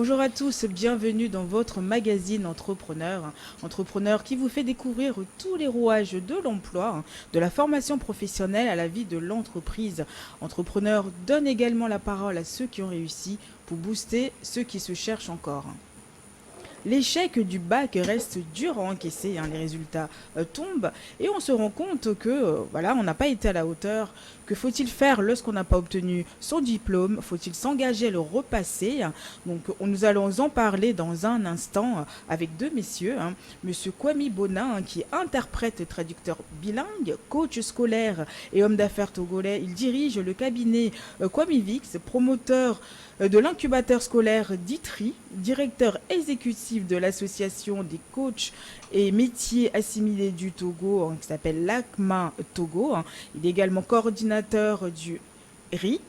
Bonjour à tous, bienvenue dans votre magazine Entrepreneur. Entrepreneur qui vous fait découvrir tous les rouages de l'emploi, de la formation professionnelle à la vie de l'entreprise. Entrepreneur donne également la parole à ceux qui ont réussi pour booster ceux qui se cherchent encore. L'échec du bac reste dur à encaisser, les résultats tombent et on se rend compte que voilà, on n'a pas été à la hauteur. Que faut-il faire lorsqu'on n'a pas obtenu son diplôme? Faut-il s'engager à le repasser? Donc nous allons en parler dans un instant avec deux messieurs. Monsieur Kwame Bonin, qui est interprète et traducteur bilingue, coach scolaire et homme d'affaires togolais. Il dirige le cabinet Kwame Vix, promoteur de l'incubateur scolaire d'ITRI, directeur exécutif de l'association des coachs et métiers assimilés du Togo, qui s'appelle l'ACMA Togo. Il est également coordinateur du RIE,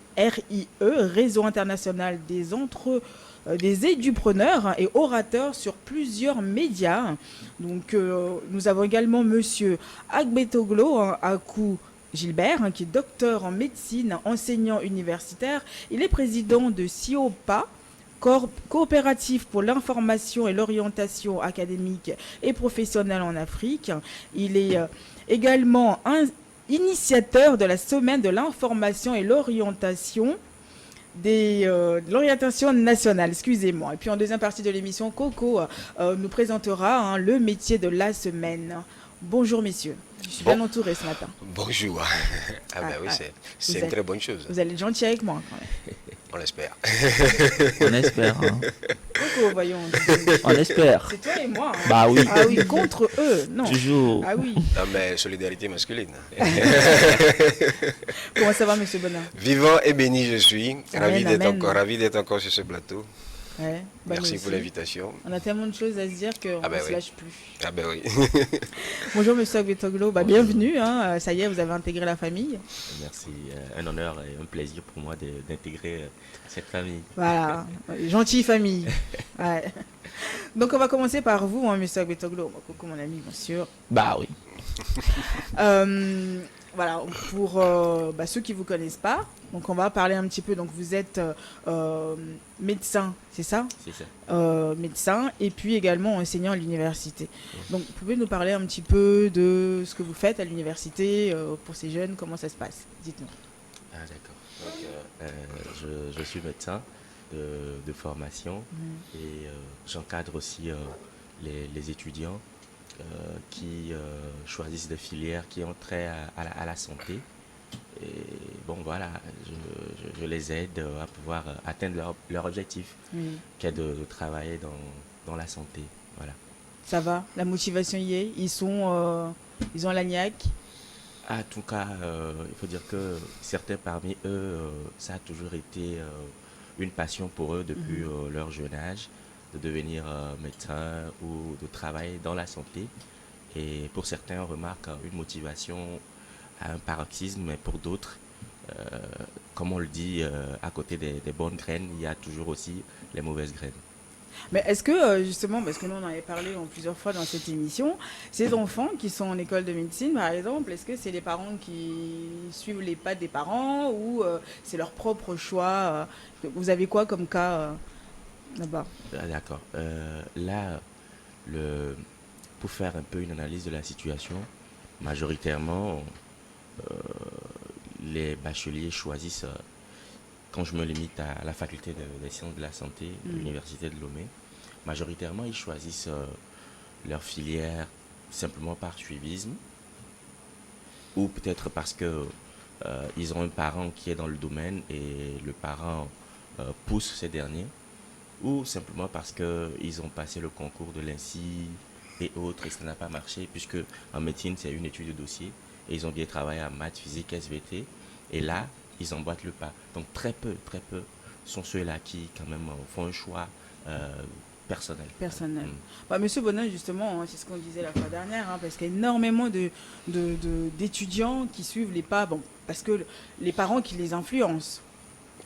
Réseau international des édupreneurs, et orateur sur plusieurs médias. Donc nous avons également monsieur Agbetoglo Akou Gilbert, qui est docteur en médecine, enseignant universitaire. Il est président de CIOPA, coopératif pour l'information et l'orientation académique et professionnelle en Afrique. Il est également un initiateur de la semaine de l'information et l'orientation l'orientation nationale, excusez-moi. Et puis en deuxième partie de l'émission, Coco nous présentera le métier de la semaine. Bonjour messieurs, je suis bien entouré ce matin. Bonjour. Oui, c'est une très bonne chose. Vous allez être gentil avec moi quand même. On l'espère. On espère. Coco, voyons. On espère. C'est toi et moi. Bah oui. Ah oui, contre eux, non. Toujours. Ah oui. Non, mais solidarité masculine. Comment ça va, monsieur Bonin? Vivant et béni je suis. Amen, Ravi d'être encore sur ce plateau. Ouais, Merci pour l'invitation. On a tellement de choses à se dire qu'on ne se lâche plus. Ah ben oui. Bonjour monsieur Agbetoglo, bienvenue, ça y est, vous avez intégré la famille. Merci, un honneur et un plaisir pour moi d'intégrer cette famille. Voilà, gentille famille. Ouais. Donc on va commencer par vous, monsieur Agbetoglo. Coucou mon ami, bien sûr. Bah oui. Voilà, pour ceux qui ne vous connaissent pas, donc on va parler un petit peu. Donc vous êtes médecin, c'est ça? C'est ça. Médecin et puis également enseignant à l'université. Donc vous pouvez nous parler un petit peu de ce que vous faites à l'université pour ces jeunes, comment ça se passe? Dites-nous. Ah d'accord. Donc, je suis médecin de formation et j'encadre aussi les étudiants qui choisissent des filières qui ont trait à la santé. Et bon, voilà, je les aide à pouvoir atteindre leur objectif, qui est de travailler dans la santé. Voilà. Ça va? La motivation y est? Ils ont la niaque? En tout cas, il faut dire que certains parmi eux, ça a toujours été une passion pour eux depuis leur jeune âge, de devenir médecin ou de travailler dans la santé. Et pour certains, on remarque une motivation à un paroxysme, mais pour d'autres, comme on le dit, à côté des bonnes graines, il y a toujours aussi les mauvaises graines. Mais est-ce que, justement, parce que nous on en avait parlé plusieurs fois dans cette émission, ces enfants qui sont en école de médecine, par exemple, est-ce que c'est les parents qui suivent les pas des parents ou c'est leur propre choix? Vous avez quoi comme cas là-bas? D'accord. Là, pour faire un peu une analyse de la situation, majoritairement, les bacheliers choisissent, quand je me limite à la faculté des sciences de la santé de l'université de Lomé, majoritairement ils choisissent leur filière simplement par suivisme ou peut-être parce que ils ont un parent qui est dans le domaine et le parent pousse ces derniers, ou simplement parce qu'ils ont passé le concours de l'INSI et autres et ça n'a pas marché, puisque en médecine c'est une étude de dossier et ils ont bien travaillé en maths, physique, SVT et là ils emboîtent le pas. Donc très peu sont ceux-là qui quand même font un choix personnel. Monsieur Bonin, justement, c'est ce qu'on disait la fois dernière, parce qu'il y a énormément d'étudiants qui suivent les pas, parce que les parents qui les influencent.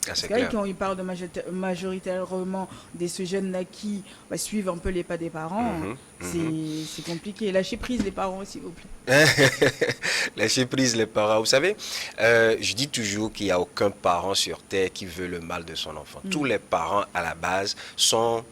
Ah, c'est Parce que clair. quand il parle de majoritairement de ce jeune-là qui suivent un peu les pas des parents, c'est compliqué. Lâchez prise les parents, s'il vous plaît. Lâcher prise les parents. Vous savez, je dis toujours qu'il n'y a aucun parent sur Terre qui veut le mal de son enfant. Tous les parents, à la base, sont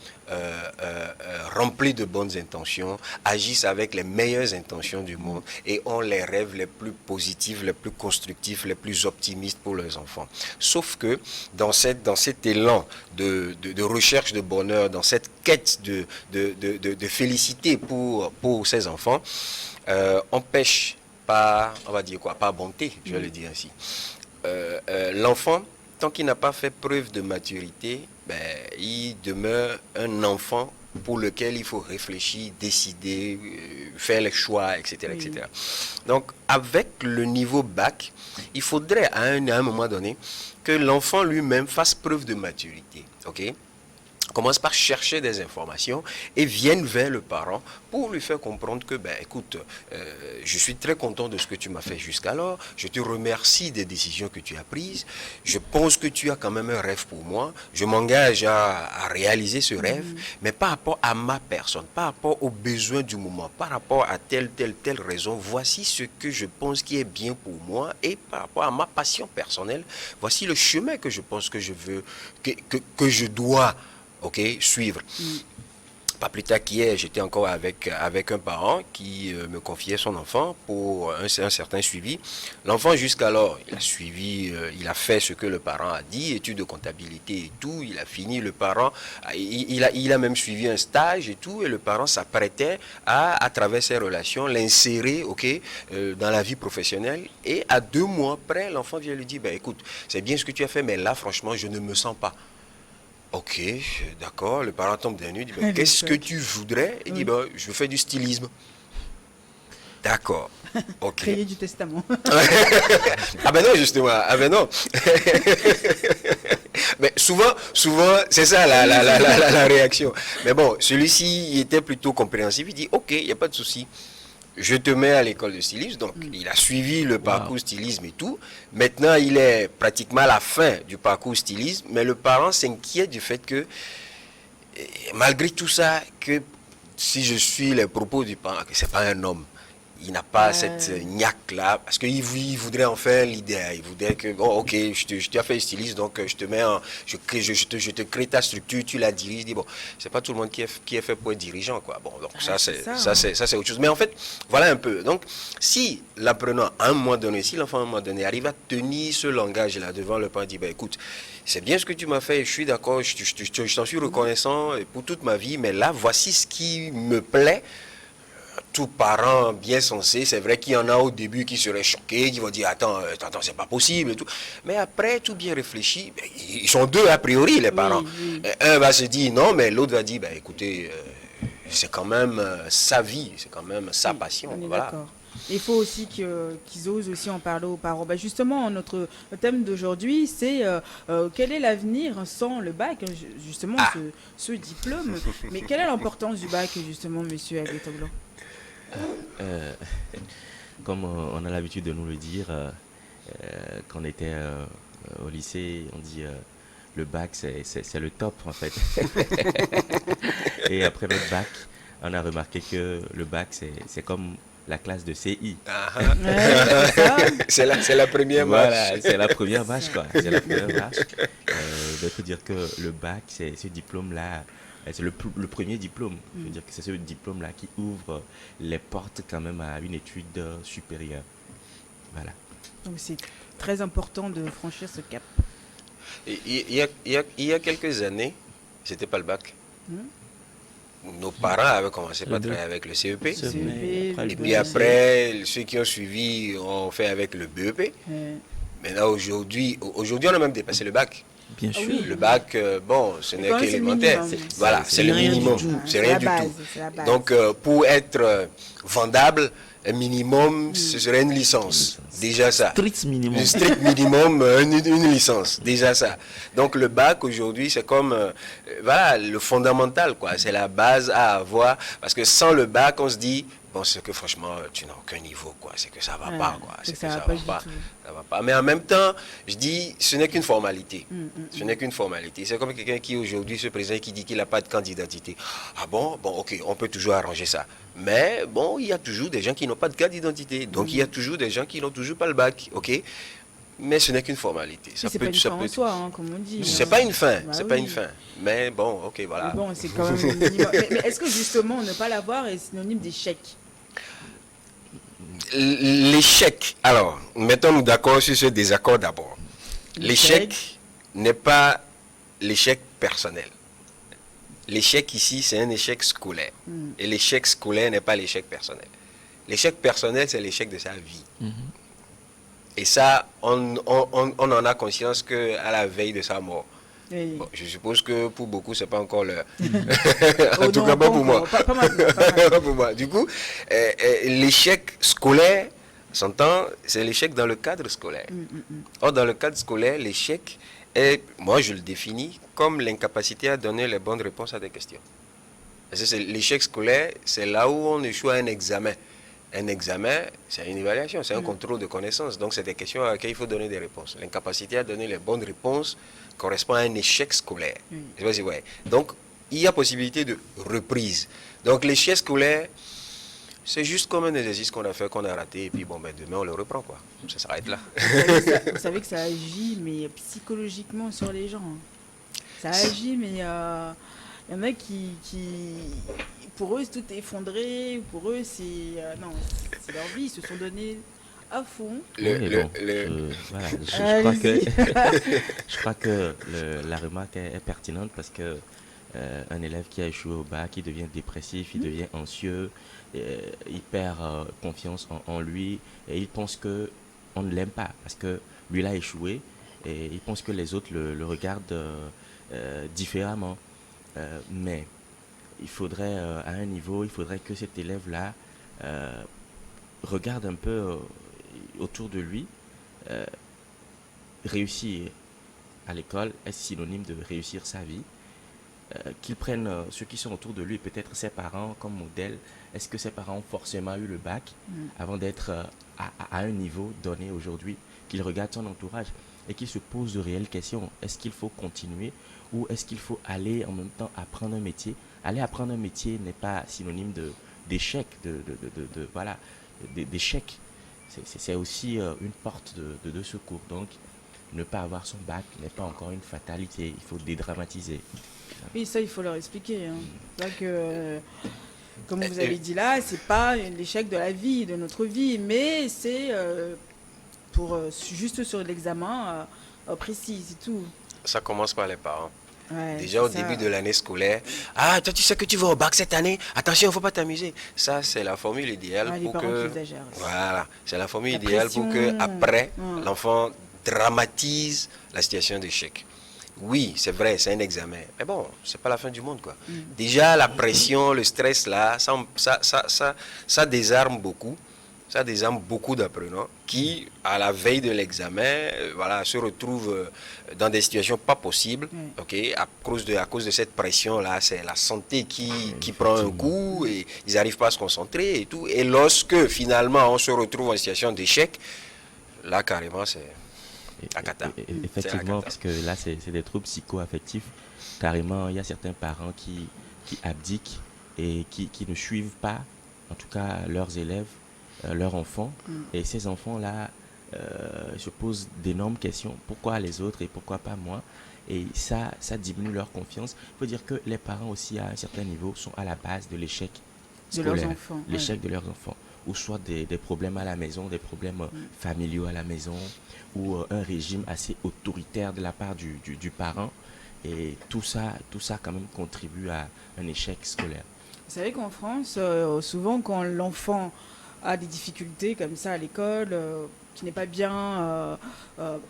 remplis de bonnes intentions, agissent avec les meilleures intentions du monde et ont les rêves les plus positifs, les plus constructifs, les plus optimistes pour leurs enfants. Sauf que dans cet élan de recherche de bonheur, dans cette quête de félicité pour ces enfants, on pêche par, on va dire quoi, par bonté, je vais le dire ainsi. L'enfant, tant qu'il n'a pas fait preuve de maturité, il demeure un enfant pour lequel il faut réfléchir, décider, faire les choix, etc., etc. Donc, avec le niveau bac, il faudrait à un moment donné que l'enfant lui-même fasse preuve de maturité. Ok? Commence par chercher des informations et vienne vers le parent pour lui faire comprendre que, écoute, je suis très content de ce que tu m'as fait jusqu'alors, je te remercie des décisions que tu as prises, je pense que tu as quand même un rêve pour moi, je m'engage à réaliser ce rêve, mais par rapport à ma personne, par rapport aux besoins du moment, par rapport à telle raison, voici ce que je pense qui est bien pour moi et par rapport à ma passion personnelle, voici le chemin que je pense que je veux, que je dois suivre. Pas plus tard qu'hier, j'étais encore avec un parent qui me confiait son enfant pour un certain suivi. L'enfant, jusqu'alors, il a suivi, il a fait ce que le parent a dit, études de comptabilité et tout, il a fini, le parent, il a même suivi un stage et tout, et le parent s'apprêtait à travers ses relations, l'insérer, dans la vie professionnelle, et à 2 mois près, l'enfant vient lui dire, écoute, c'est bien ce que tu as fait, mais là, franchement, je ne me sens pas. Ok, d'accord. Le parent tombe des nues, dit, qu'est-ce que tu voudrais? Il dit, je veux faire du stylisme. D'accord. Ok. Créer du testament. Ah ben non, justement. Ah ben non. Mais souvent, c'est ça la réaction. Mais bon, celui-ci était plutôt compréhensif. Il dit, ok, il n'y a pas de souci. Je te mets à l'école de stylisme, donc il a suivi le parcours stylisme et tout. Maintenant, il est pratiquement à la fin du parcours stylisme, mais le parent s'inquiète du fait que, malgré tout ça, que si je suis les propos du parent, que c'est pas un homme, il n'a pas cette niaque-là, parce qu'il voudrait en faire leader. Il voudrait que, ok, je t'ai fait styliste, donc je te mets je te crée ta structure, tu la diriges. Je dis, bon, c'est pas tout le monde qui est fait pour être dirigeant, quoi. Bon, donc ça, c'est autre chose. Mais en fait, voilà un peu. Donc, si l'apprenant, à un moment donné, si l'enfant, à un moment donné, arrive à tenir ce langage-là devant le parent, dit, écoute, c'est bien ce que tu m'as fait, je suis d'accord, je t'en suis reconnaissant pour toute ma vie, mais là, voici ce qui me plaît. Tout parent bien sensé, c'est vrai qu'il y en a au début qui seraient choqués, qui vont dire attends, c'est pas possible et tout. Mais après, tout bien réfléchi, ils sont deux a priori les parents. Un va se dire non, mais l'autre va dire écoutez, c'est quand même sa vie, c'est quand même sa passion. Voilà. D'accord. Il faut aussi qu'ils osent aussi en parler aux parents. Justement, notre thème d'aujourd'hui, c'est quel est l'avenir sans le bac, justement, ce diplôme. Mais quelle est l'importance du bac, justement, monsieur Agletoglo? Comme on a l'habitude de nous le dire, quand on était au lycée, on dit le bac c'est le top en fait. Et après le bac, on a remarqué que le bac c'est comme la classe de CI. C'est la première marche. Voilà, c'est la première marche quoi. C'est la première marche. Je peux dire que le bac, c'est ce diplôme-là. C'est le premier diplôme. Je veux dire que c'est ce diplôme-là qui ouvre les portes quand même à une étude supérieure. Voilà. Donc c'est très important de franchir ce cap. Il y a quelques années, c'était pas le bac. Nos parents avaient commencé par travailler avec le CEP. Et puis après, ceux qui ont suivi ont fait avec le BEP. Maintenant, aujourd'hui, on a même dépassé le bac. Bien sûr. Le bac, ce n'est qu'élémentaire. Voilà, c'est le minimum. C'est rien du tout. Donc, pour être vendable, un minimum, ce serait une licence. Déjà ça. Strict minimum. Le strict minimum, une licence. Déjà ça. Donc, le bac, aujourd'hui, c'est comme, le fondamental, quoi. C'est la base à avoir. Parce que sans le bac, on se dit, bon, c'est que franchement, tu n'as aucun niveau, quoi. C'est que ça va Ouais, pas, quoi. c'est C'est que ça que va ça pas va du pas. tout. Ça va pas. Mais en même temps, je dis, ce n'est qu'une formalité. Mm, mm, Ce n'est qu'une formalité. C'est comme quelqu'un qui aujourd'hui se présente, qui dit qu'il n'a pas de carte d'identité. Ah bon? Bon, ok, on peut toujours arranger ça. Mais bon, il y a toujours des gens qui n'ont pas de carte d'identité. Donc, il y a toujours des gens qui n'ont toujours pas le bac, ok? Mais ce n'est qu'une formalité. Puis c'est pas une fin en soi, hein, comme on dit. C'est hein. pas une fin, Bah c'est pas oui. une fin. Mais bon, ok, Mais voilà. bon, c'est quand même le minimum. Mais est-ce que justement ne pas l'avoir est synonyme d'échec? L'échec, alors, mettons-nous d'accord sur ce désaccord d'abord. L'échec n'est pas l'échec personnel. L'échec ici, c'est un échec scolaire. Et l'échec scolaire n'est pas l'échec personnel. L'échec personnel, c'est l'échec de sa vie. Et ça, on en a conscience qu'à la veille de sa mort. Oui. Bon, je suppose que pour beaucoup, c'est pas encore l'heure. Oh En tout non, cas, pas pour moi. encore. Pas maintenant, pas maintenant. Pas pour moi. Du coup, l'échec scolaire, s'entend, c'est l'échec dans le cadre scolaire. Or, dans le cadre scolaire, l'échec est, moi je le définis comme l'incapacité à donner les bonnes réponses à des questions. L'échec scolaire, c'est là où on échoue à un examen. Un examen, c'est une évaluation, c'est un contrôle de connaissances. Donc, c'est des questions à laquelle il faut donner des réponses. L'incapacité à donner les bonnes réponses correspond à un échec scolaire. Je sais pas si vous voyez. Donc, il y a possibilité de reprise. Donc, l'échec scolaire, c'est juste comme un exercice qu'on a fait, qu'on a raté, et puis bon, ben, demain, on le reprend, quoi. Ça s'arrête là. Vous savez que ça agit, mais psychologiquement sur les gens. Hein. Ça agit, mais il y en a qui, pour eux, tout est effondré. Pour eux, non, c'est leur vie. Ils se sont donnés à fond. Voilà, je crois que, je crois que la remarque est pertinente parce que un élève qui a échoué au bac, il devient dépressif, il devient anxieux, il perd confiance en lui et il pense que on ne l'aime pas parce que lui il a échoué et il pense que les autres le regardent différemment. Mais il faudrait, à un niveau, il faudrait que cet élève-là regarde un peu autour de lui. Réussir à l'école est synonyme de réussir sa vie. Qu'il prenne ceux qui sont autour de lui, peut-être ses parents comme modèle. Est-ce que ses parents ont forcément eu le bac avant d'être à un niveau donné aujourd'hui? Qu'il regarde son entourage et qu'il se pose de réelles questions. Est-ce qu'il faut continuer ou est-ce qu'il faut aller en même temps apprendre un métier? Aller apprendre un métier n'est pas synonyme d'échec, voilà, d'échec. C'est aussi une porte de secours. Donc, ne pas avoir son bac n'est pas encore une fatalité. Il faut dédramatiser. Oui, ça, il faut leur expliquer. Hein. C'est vrai que, comme vous avez dit là, c'est pas l'échec de la vie, de notre vie, mais c'est juste sur l'examen précis, c'est tout. Ça commence par les parents. Ouais, Déjà au début de l'année scolaire, ah, toi tu sais que tu vas au bac cette année, attention, il ne faut pas t'amuser. Ça, c'est la formule idéale pour que. Voilà, c'est la formule idéale pour que après l'enfant dramatise la situation d'échec. Oui, c'est vrai, c'est un examen. Mais bon, c'est pas la fin du monde, quoi. Déjà, la pression, le stress, là, ça désarme beaucoup. Ça désarme beaucoup d'apprenants qui, à la veille de l'examen, voilà, se retrouvent dans des situations pas possibles, à cause de cette pression-là. C'est la santé qui prend un coup et ils n'arrivent pas à se concentrer et tout. Et lorsque, finalement, on se retrouve en situation d'échec, là, carrément, c'est la cata. Effectivement, parce que là, c'est des troubles psycho-affectifs. Carrément, il y a certains parents qui abdiquent et qui ne suivent pas, en tout cas, leurs élèves, leurs enfants. Et ces enfants-là se posent d'énormes questions. Pourquoi les autres et pourquoi pas moi? Et ça diminue leur confiance. Il faut dire que les parents aussi, à un certain niveau, sont à la base de l'échec scolaire. De leurs enfants. L'échec de leurs enfants. Ou soit des problèmes à la maison, des problèmes familiaux à la maison, ou un régime assez autoritaire de la part du parent. Et tout ça quand même contribue à un échec scolaire. Vous savez qu'en France, souvent quand l'enfant a des difficultés comme ça à l'école, qui n'est pas bien,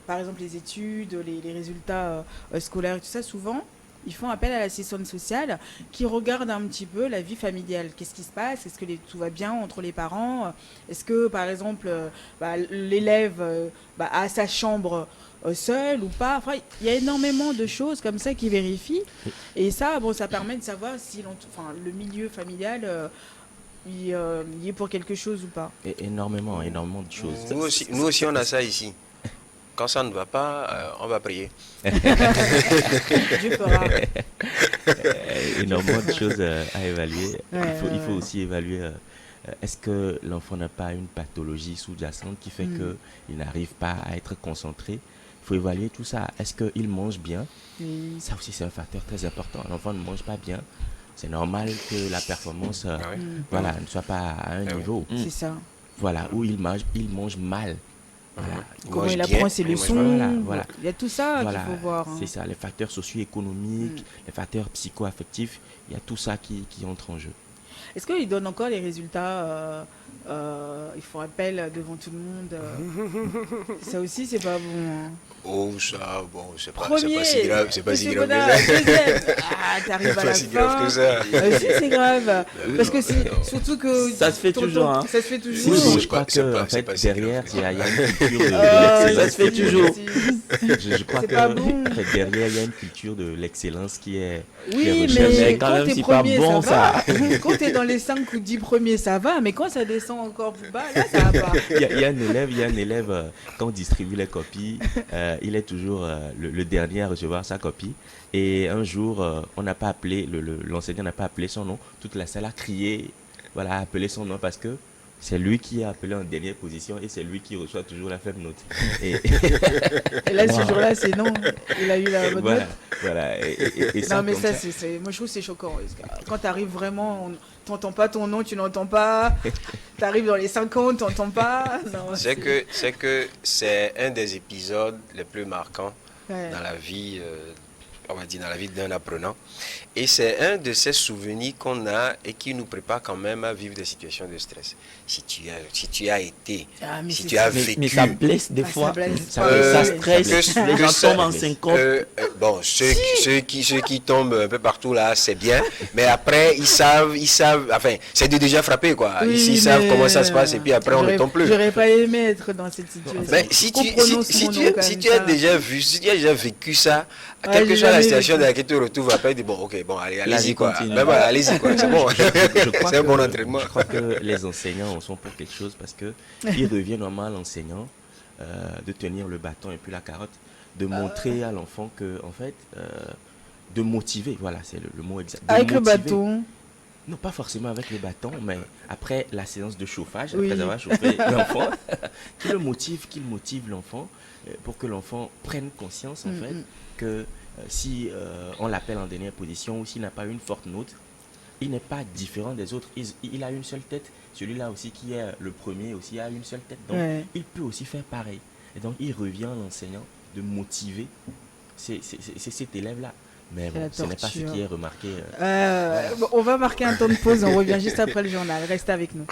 par exemple les études, les résultats scolaires et tout ça, souvent, ils font appel à l'assistante sociale qui regarde un petit peu la vie familiale. Qu'est-ce qui se passe? Est-ce que tout va bien entre les parents? Est-ce que, par exemple, l'élève a sa chambre seul ou pas? Enfin, il y a énormément de choses comme ça qui vérifient. Et ça, ça permet de savoir si le milieu familial il est pour quelque chose ou pas. Énormément de choses. Nous aussi, on a ça ici. Quand ça ne va pas, on va prier. Dieu fera. Énormément de choses à évaluer. Ouais, Il faut aussi évaluer est-ce que l'enfant n'a pas une pathologie sous-jacente qui fait qu'il n'arrive pas à être concentré. Il faut évaluer tout ça. Est-ce qu'il mange bien? Oui. Ça aussi, c'est un facteur très important. L'enfant ne mange pas bien. C'est normal que la performance ne soit pas à un niveau. C'est ça. Voilà, où il mange mal. Voilà. Comment il apprend ses leçons. Voilà. Il y a tout ça Voilà, qu'il faut voir. c'est ça, les facteurs socio-économiques, les facteurs psycho-affectifs, il y a tout ça qui entre en jeu. Est-ce qu'il donne encore les résultats il faut appel devant tout le monde Ça aussi, c'est pas bon. Hein. Oh, ça, bon, c'est pas Premier, si grave. C'est pas si Monsieur grave Godard, que ça. deuxième. Ah, t'arrives à C'est la pas si grave fin. que ça. Si, c'est grave. Parce que surtout que... Ça se fait toujours, hein. Ça se fait Oui, toujours. mais je crois c'est que pas- en c'est fait, pas si grave derrière, que il y ça. a une culture de Ça l'excellence. se fait toujours. Je crois C'est que pas bon. en fait, derrière, il y a une culture de l'excellence qui est Oui, recherchée. mais quand quand même, t'es c'est pas premier, bon, ça va. Quand t'es dans les 5 ou 10 premiers, ça va. Mais quand ça descend encore plus bas, là, ça va pas. Il y a un élève quand on distribue les copies, il est toujours le dernier à recevoir sa copie. Et un jour, on n'a pas appelé, l'enseignant n'a pas appelé son nom. Toute la salle a crié, voilà, a appelé son nom parce que c'est lui qui est appelé en dernière position et c'est lui qui reçoit toujours la faible note. Et Et là, ce jour-là, c'est non. Il a eu la bonne voilà, note. voilà. Et ça, Non, mais comme ça, moi, je trouve que c'est choquant. Parce que quand t'arrives vraiment, t'entends pas ton nom, tu n'entends pas. T'arrives dans les 50, t'entends pas. Non, C'est que c'est un des épisodes les plus marquants Ouais. dans la vie, on va dire dans la vie d'un apprenant. Et c'est un de ces souvenirs qu'on a et qui nous prépare quand même à vivre des situations de stress. Si tu as été, Ah, mais si c'est tu as ça. vécu. Mais ça blesse des Ah, ça fois. blesse. Ça Euh, stresse. que- Les que gens ça- tombent en syncope. Bon, ceux qui tombent un peu partout là, c'est bien. Mais après, ils savent, enfin, c'est de déjà frapper quoi. Oui, Ils savent mais comment ça se passe et puis après on ne tombe plus. J'aurais pas aimé être dans cette situation. Ben, si Qu'on tu, prononce si mon tu, nom comme si tu as ça. déjà vu, si tu as déjà vécu ça, Ouais, quelle que j'ai soit la jamais situation vécu. dans laquelle tu te retrouves, après, tu dis bon, ok, bon, allez, La allez-y vie quoi. continue. Ben voilà, allez-y quoi, c'est bon. je crois C'est un que- bon entraînement. Je crois que les enseignants en sont pour quelque chose parce que il revient normalement à l'enseignant de tenir le bâton et puis la carotte, de montrer à l'enfant que, en fait, de motiver, voilà, c'est le mot exact. De Avec le motiver. bâton. Non, pas forcément avec le bâton, mais après la séance de chauffage, Oui. après avoir chauffé l'enfant, qu'il motive l'enfant pour que l'enfant prenne conscience, en fait, que si on l'appelle en dernière position ou s'il n'a pas une forte note, il n'est pas différent des autres. Il a une seule tête. Celui-là aussi qui est le premier aussi a une seule tête. Donc, Ouais. il peut aussi faire pareil. Et donc, il revient à l'enseignant de motiver c'est cet élève-là. Mais C'est bon, la ce n'est pas ce torture. qui est remarqué. Bon, on va marquer un temps de pause. On revient juste après le journal. Reste avec nous.